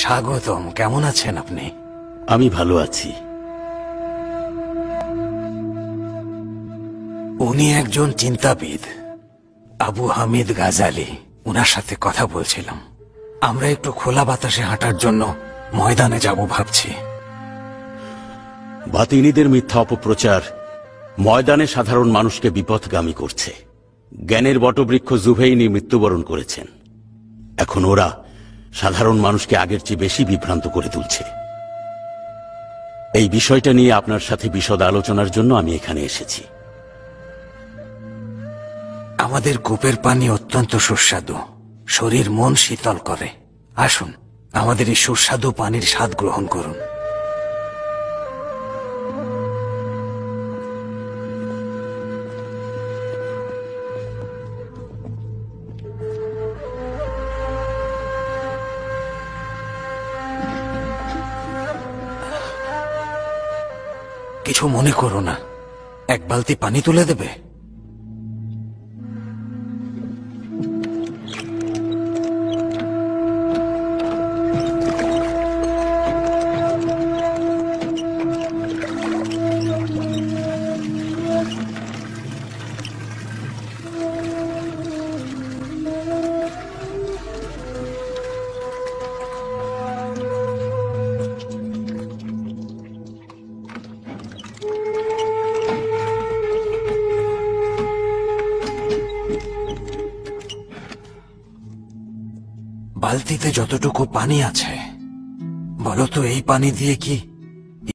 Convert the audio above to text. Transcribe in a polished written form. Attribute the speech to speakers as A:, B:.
A: স্বাগতম। কেমন আছেন আপনি?
B: আমি ভালো আছি।
A: উনি একজন চিন্তাবিদ, আবু হামিদ গাজালি। উনার সাথে কথা বলছিলাম। আমরা একটু খোলা বাতাসে হাঁটার জন্য ময়দানে যাব ভাবছি।
B: বাতিনিদের মিথ্যা অপপ্রচার ময়দানে সাধারণ মানুষকে বিপথগামী করছে। জ্ঞানের বটবৃক্ষ জুভেইনি মৃত্যুবরণ করেছেন। এখন ওরা সাধারণ মানুষকে আগের চেয়ে বেশি বিভ্রান্ত করে তুলছে। এই বিষয়টা নিয়ে আপনার সাথে বিশদ আলোচনার জন্য আমি এখানে এসেছি।
A: আমাদের কূপের পানি অত্যন্ত সুস্বাদু, শরীর মন শীতল করে। আসুন, আমাদের এই সুস্বাদু পানির স্বাদ গ্রহণ করুন। কিছু মনে করো না, এক বালতি পানি তুলে দেবে? বালতিতে যতটুকু পানি আছে, বলো তো এই পানি দিয়ে কি